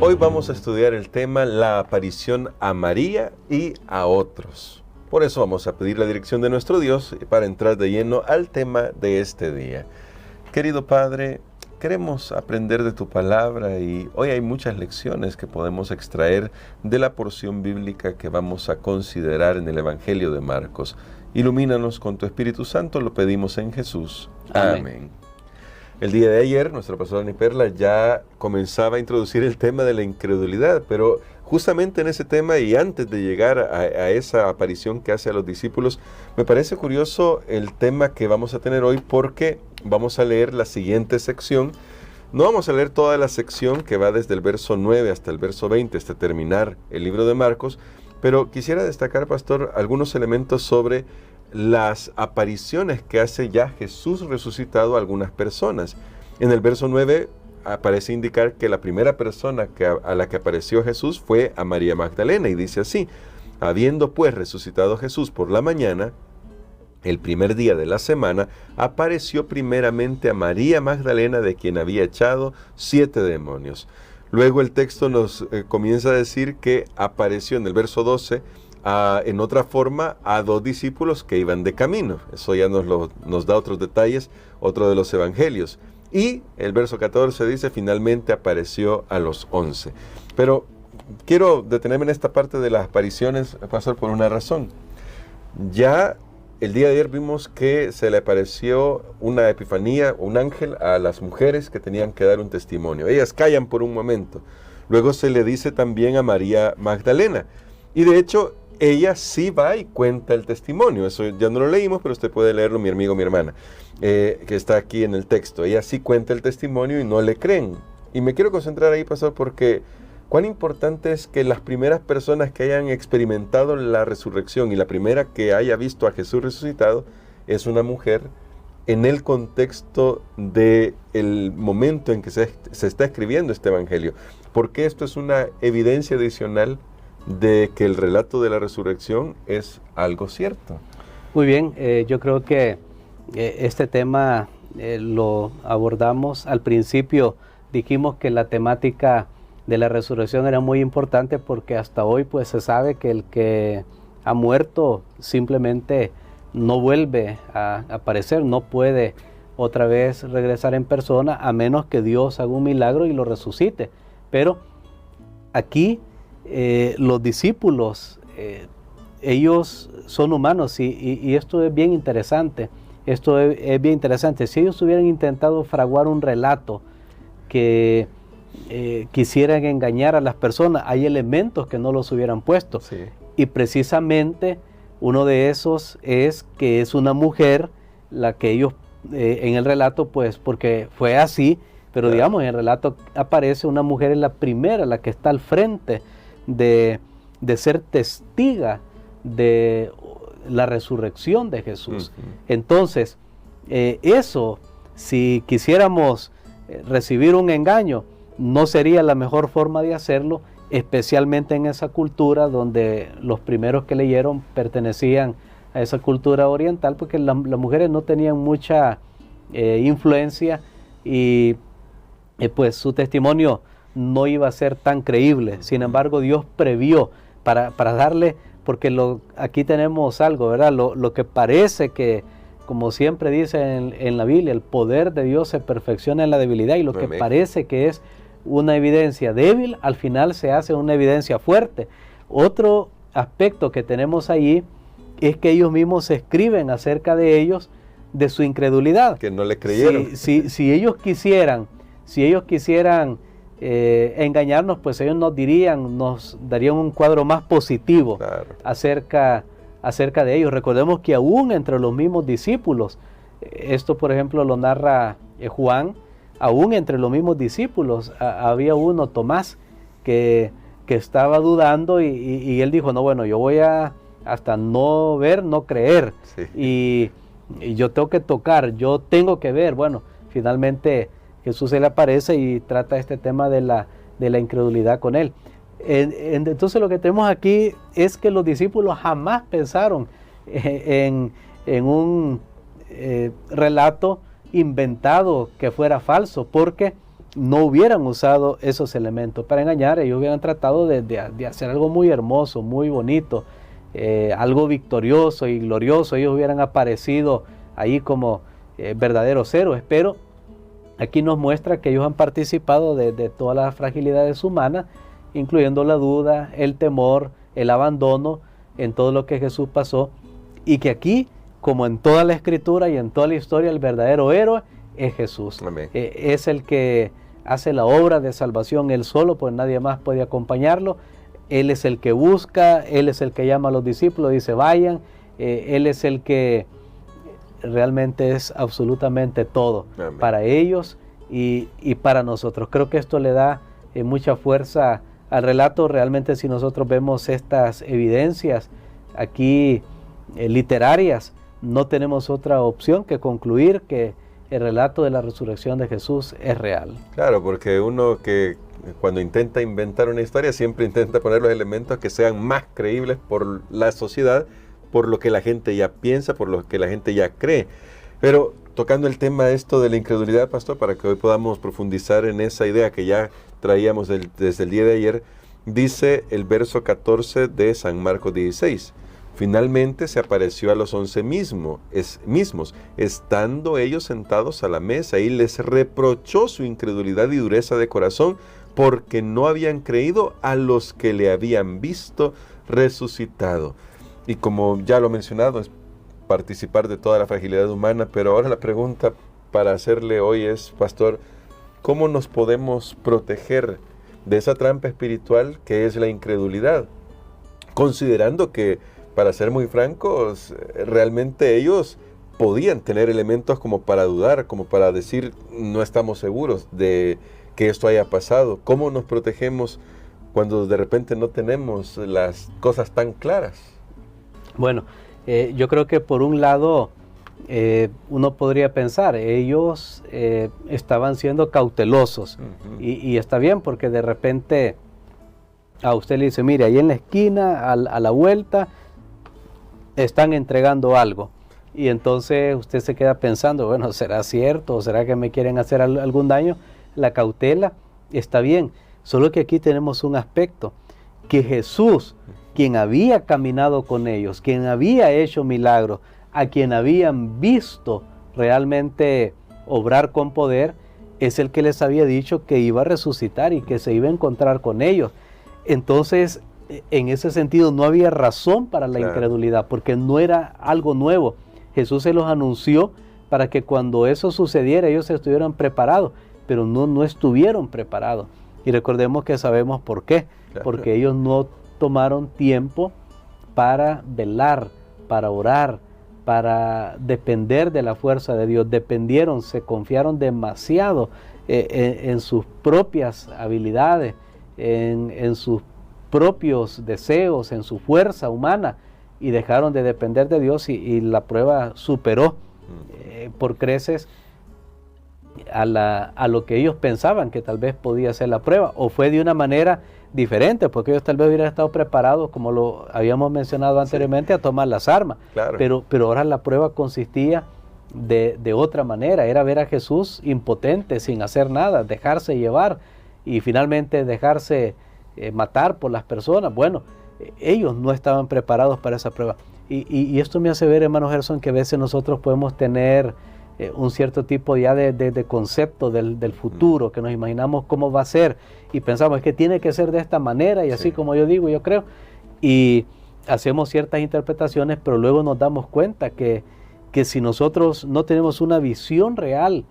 Hoy vamos a estudiar el tema la aparición a María y a otros. Por eso vamos a pedir la dirección de nuestro Dios para entrar de lleno al tema de este día. Querido Padre, queremos aprender de tu palabra y hoy hay muchas lecciones que podemos extraer de la porción bíblica que vamos a considerar en el Evangelio de Marcos. Ilumínanos con tu Espíritu Santo, lo pedimos en Jesús. Amén. El día de ayer, nuestra pastora Ani Perla ya comenzaba a introducir el tema de la incredulidad, pero justamente en ese tema y antes de llegar a esa aparición que hace a los discípulos, me parece curioso el tema que vamos a tener hoy porque vamos a leer la siguiente sección. No vamos a leer toda la sección que va desde el verso 9 hasta el verso 20, hasta terminar el libro de Marcos, pero quisiera destacar, pastor, algunos elementos sobre las apariciones que hace ya Jesús resucitado a algunas personas. En el verso 9 aparece indicar que la primera persona a la que apareció Jesús fue a María Magdalena, y dice así: habiendo pues resucitado Jesús por la mañana, el primer día de la semana, apareció primeramente a María Magdalena, de quien había echado 7 demonios. Luego el texto nos comienza a decir que apareció en el verso 12, en otra forma, a 2 discípulos que iban de camino. Eso ya nos da otros detalles, otro de los evangelios. Y el verso 14 dice, finalmente apareció a los 11. Pero quiero detenerme en esta parte de las apariciones, pastor, por una razón. Ya el día de ayer vimos que se le apareció una epifanía, un ángel a las mujeres que tenían que dar un testimonio. Ellas callan por un momento. Luego se le dice también a María Magdalena. Y de hecho, ella sí va y cuenta el testimonio. Eso ya no lo leímos, pero usted puede leerlo, mi amigo, mi hermana, que está aquí en el texto. Ella sí cuenta el testimonio y no le creen. Y me quiero concentrar ahí, pastor, porque cuán importante es que las primeras personas que hayan experimentado la resurrección y la primera que haya visto a Jesús resucitado es una mujer en el contexto del momento en que se está escribiendo este evangelio. Porque esto es una evidencia adicional de que el relato de la resurrección es algo cierto. Muy bien, yo creo que este tema lo abordamos al principio. Dijimos que la temática de la resurrección era muy importante porque hasta hoy pues se sabe que el que ha muerto simplemente no vuelve a aparecer, no puede otra vez regresar en persona a menos que Dios haga un milagro y lo resucite. Pero aquí los discípulos, ellos son humanos y esto es bien interesante. Esto es bien interesante. Si ellos hubieran intentado fraguar un relato que quisieran engañar a las personas, hay elementos que no los hubieran puesto. Sí. Y precisamente uno de esos es que es una mujer la que ellos en el relato, pues porque fue así, pero claro, digamos en el relato aparece una mujer, es la primera, la que está al frente de ser testiga de la resurrección de Jesús. Entonces, eso, si quisiéramos recibir un engaño, no sería la mejor forma de hacerlo, especialmente en esa cultura donde los primeros que leyeron pertenecían a esa cultura oriental, porque las mujeres no tenían mucha influencia y pues su testimonio no iba a ser tan creíble. Sin embargo, Dios previó para darle, porque aquí tenemos algo, ¿verdad? Lo que parece que, como siempre dice en la Biblia, el poder de Dios se perfecciona en la debilidad, y lo que parece que es una evidencia débil, al final se hace una evidencia fuerte. Otro aspecto que tenemos ahí es que ellos mismos escriben acerca de ellos, de su incredulidad. Que no le creyeron. Si ellos quisieran engañarnos, pues ellos nos darían un cuadro más positivo, claro, acerca de ellos. Recordemos que aún entre los mismos discípulos, esto por ejemplo lo narra Juan, aún entre los mismos discípulos había uno, Tomás, que estaba dudando y él dijo, no, bueno, yo voy hasta no ver, no creer. Sí. Y yo tengo que tocar, yo tengo que ver. Bueno, finalmente Jesús se le aparece y trata este tema de la incredulidad con él. Entonces lo que tenemos aquí es que los discípulos jamás pensaron en un relato inventado que fuera falso, porque no hubieran usado esos elementos para engañar. Ellos hubieran tratado de hacer algo muy hermoso, muy bonito, algo victorioso y glorioso. Ellos hubieran aparecido ahí como verdaderos héroes, pero aquí nos muestra que ellos han participado de todas las fragilidades humanas, incluyendo la duda, el temor, el abandono, en todo lo que Jesús pasó, y que aquí, como en toda la Escritura y en toda la historia, el verdadero héroe es Jesús. Es el que hace la obra de salvación él solo, pues nadie más puede acompañarlo. Él es el que busca, Él es el que llama a los discípulos, dice vayan. Él es el que realmente es absolutamente todo. Amén. Para ellos y para nosotros. Creo que esto le da mucha fuerza al relato. Realmente, si nosotros vemos estas evidencias aquí literarias, no tenemos otra opción que concluir que el relato de la resurrección de Jesús es real. Claro, porque uno que cuando intenta inventar una historia siempre intenta poner los elementos que sean más creíbles por la sociedad, por lo que la gente ya piensa, por lo que la gente ya cree. Pero tocando el tema esto de la incredulidad, pastor, para que hoy podamos profundizar en esa idea que ya traíamos desde el día de ayer, dice el verso 14 de San Marcos 16. Finalmente se apareció a los 11 mismos, estando ellos sentados a la mesa, y les reprochó su incredulidad y dureza de corazón, porque no habían creído a los que le habían visto resucitado. Y como ya lo he mencionado, es participar de toda la fragilidad humana, pero ahora la pregunta para hacerle hoy es, pastor, ¿cómo nos podemos proteger de esa trampa espiritual que es la incredulidad? Considerando que, para ser muy francos, realmente ellos podían tener elementos como para dudar, como para decir, no estamos seguros de que esto haya pasado. ¿Cómo nos protegemos cuando de repente no tenemos las cosas tan claras? Bueno, yo creo que por un lado uno podría pensar, ellos estaban siendo cautelosos, y está bien, porque de repente a usted le dice, mire, ahí en la esquina, a la vuelta, están entregando algo, y entonces usted se queda pensando, bueno, ¿será cierto? ¿O será que me quieren hacer algún daño? La cautela está bien, solo que aquí tenemos un aspecto, que Jesús, quien había caminado con ellos, quien había hecho milagros, a quien habían visto realmente obrar con poder, es el que les había dicho que iba a resucitar y que se iba a encontrar con ellos. Entonces, en ese sentido, no había razón para la incredulidad, porque no era algo nuevo. Jesús se los anunció para que cuando eso sucediera, ellos estuvieran preparados, pero no estuvieron preparados. Y recordemos que sabemos por qué, porque ellos no tomaron tiempo para velar, para orar, para depender de la fuerza de Dios. Dependieron, se confiaron demasiado en sus propias habilidades, en sus propios deseos, en su fuerza humana, y dejaron de depender de Dios, y la prueba superó por creces a lo que ellos pensaban que tal vez podía ser la prueba, o fue de una manera diferente, porque ellos tal vez hubieran estado preparados, como lo habíamos mencionado anteriormente, a tomar las armas. Claro. Pero ahora la prueba consistía de otra manera, era ver a Jesús impotente, sin hacer nada, dejarse llevar y finalmente dejarse matar por las personas. Bueno, ellos no estaban preparados para esa prueba. Y esto me hace ver, hermano Gerson, que a veces nosotros podemos tener un cierto tipo ya de concepto del futuro, que nos imaginamos cómo va a ser, y pensamos, es que tiene que ser de esta manera, y así como yo digo, yo creo, y hacemos ciertas interpretaciones, pero luego nos damos cuenta que si nosotros no tenemos una visión real,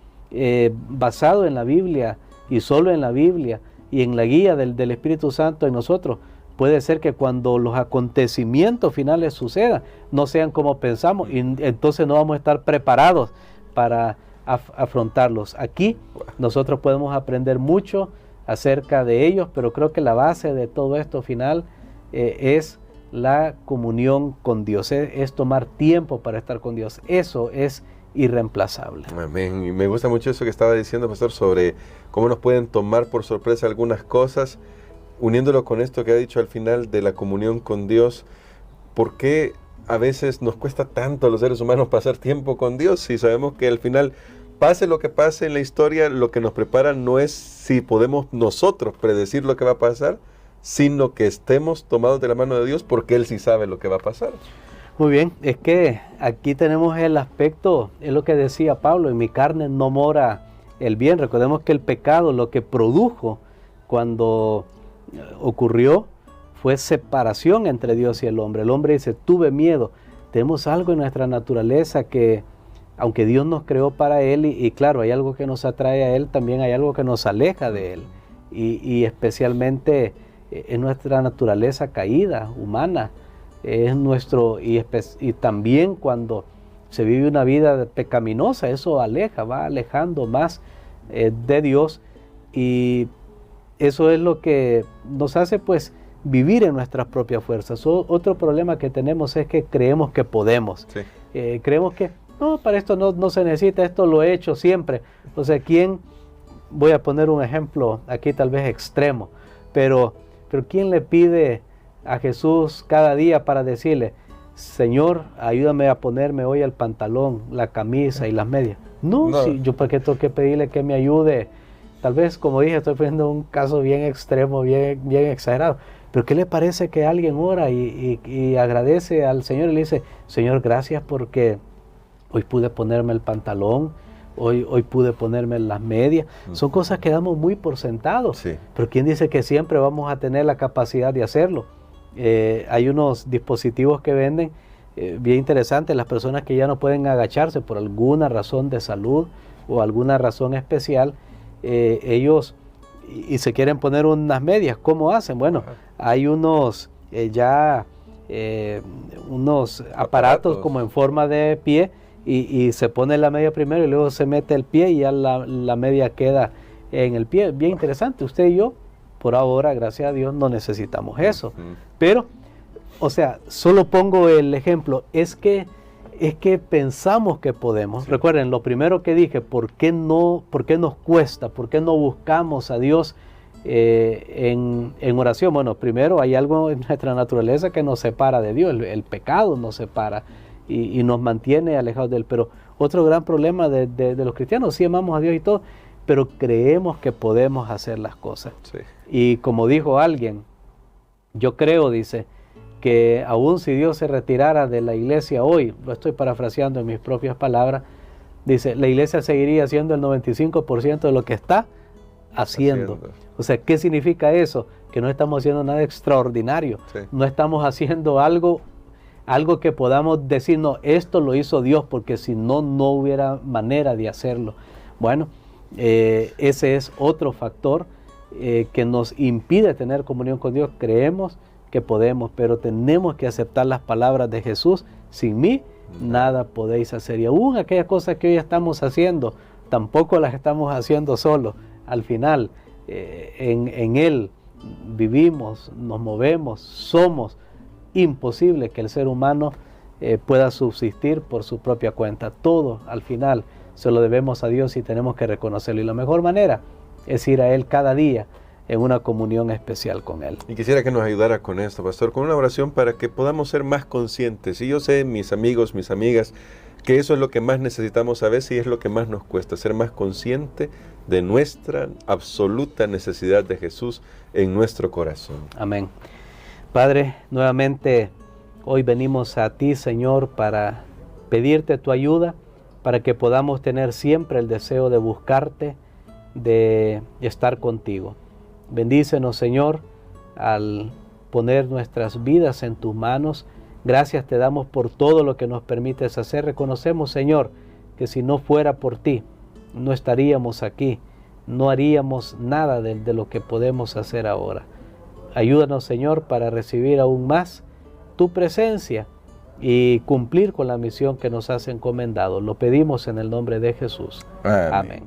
basado en la Biblia, y solo en la Biblia, y en la guía del Espíritu Santo en nosotros, puede ser que cuando los acontecimientos finales sucedan, no sean como pensamos, y entonces no vamos a estar preparados para afrontarlos. Aquí nosotros podemos aprender mucho acerca de ellos, pero creo que la base de todo esto final es la comunión con Dios, es tomar tiempo para estar con Dios. Eso es irreemplazable. Amén. Y me gusta mucho eso que estaba diciendo, pastor, sobre cómo nos pueden tomar por sorpresa algunas cosas, uniéndolo con esto que ha dicho al final de la comunión con Dios. ¿Por qué a veces nos cuesta tanto a los seres humanos pasar tiempo con Dios si sabemos que al final pase lo que pase en la historia, lo que nos prepara no es si podemos nosotros predecir lo que va a pasar, sino que estemos tomados de la mano de Dios porque Él sí sabe lo que va a pasar. Muy bien, es que aquí tenemos el aspecto, es lo que decía Pablo, en mi carne no mora el bien. Recordemos que el pecado lo que produjo cuando ocurrió fue separación entre Dios y el hombre. El hombre dice, tuve miedo. Tenemos algo en nuestra naturaleza que, aunque Dios nos creó para Él, y claro, hay algo que nos atrae a Él, también hay algo que nos aleja de Él. Y especialmente en nuestra naturaleza caída, humana, es nuestro, y también cuando se vive una vida pecaminosa, eso aleja, va alejando más de Dios, y eso es lo que nos hace pues vivir en nuestras propias fuerzas. Otro problema que tenemos es que creemos que podemos. Sí. Creemos que no, para esto no se necesita, esto lo he hecho siempre. O sea, voy a poner un ejemplo aquí tal vez extremo, pero ¿quién le pide a Jesús cada día para decirle, Señor, ayúdame a ponerme hoy el pantalón, la camisa y las medias? No. Sí, yo porque tengo que pedirle que me ayude. Tal vez, como dije, estoy poniendo un caso bien extremo, bien exagerado. Pero ¿qué le parece que alguien ora y agradece al Señor y le dice, Señor, gracias porque hoy pude ponerme el pantalón, hoy pude ponerme las medias? Son cosas que damos muy por sentado. Sí. Pero ¿quién dice que siempre vamos a tener la capacidad de hacerlo? Hay unos dispositivos que venden bien interesantes. Las personas que ya no pueden agacharse por alguna razón de salud o alguna razón especial, ellos y se quieren poner unas medias, ¿cómo hacen? Bueno, hay unos unos aparatos como en forma de pie, y se pone la media primero y luego se mete el pie y ya la media queda en el pie. Bien interesante. Usted y yo, por ahora, gracias a Dios, no necesitamos eso. Pero, o sea, solo pongo el ejemplo, es que pensamos que podemos. Sí. Recuerden, lo primero que dije, ¿por qué nos cuesta? ¿Por qué no buscamos a Dios en oración? Bueno, primero hay algo en nuestra naturaleza que nos separa de Dios, el pecado nos separa y nos mantiene alejados de Él. Pero otro gran problema de los cristianos, sí amamos a Dios y todo, pero creemos que podemos hacer las cosas. Sí. Y como dijo alguien, yo creo, dice, que aún si Dios se retirara de la iglesia hoy, lo estoy parafraseando en mis propias palabras, dice, la iglesia seguiría haciendo el 95% de lo que está haciendo. O sea, ¿qué significa eso? Que no estamos haciendo nada extraordinario. Sí. No estamos haciendo algo que podamos decir, no, esto lo hizo Dios, porque si no, no hubiera manera de hacerlo. Bueno, ese es otro factor que nos impide tener comunión con Dios. Creemos que podemos, pero tenemos que aceptar las palabras de Jesús: sin mí nada podéis hacer. Y aún aquellas cosas que hoy estamos haciendo, tampoco las estamos haciendo solos. Al final, en Él vivimos, nos movemos, somos. Imposible que el ser humano pueda subsistir por su propia cuenta. Todo al final se lo debemos a Dios y tenemos que reconocerlo. Y la mejor manera es ir a Él cada día en una comunión especial con Él. Y quisiera que nos ayudara con esto, pastor, con una oración para que podamos ser más conscientes. Y yo sé, mis amigos, mis amigas, que eso es lo que más necesitamos a veces y es lo que más nos cuesta, ser más consciente de nuestra absoluta necesidad de Jesús en nuestro corazón. Amén. Padre, nuevamente hoy venimos a ti, Señor, para pedirte tu ayuda, para que podamos tener siempre el deseo de buscarte, de estar contigo. Bendícenos, Señor, al poner nuestras vidas en tus manos. Gracias te damos por todo lo que nos permites hacer. Reconocemos, Señor, que si no fuera por ti, no estaríamos aquí, no haríamos nada de lo que podemos hacer ahora. Ayúdanos, Señor, para recibir aún más tu presencia y cumplir con la misión que nos has encomendado. Lo pedimos en el nombre de Jesús. Amén.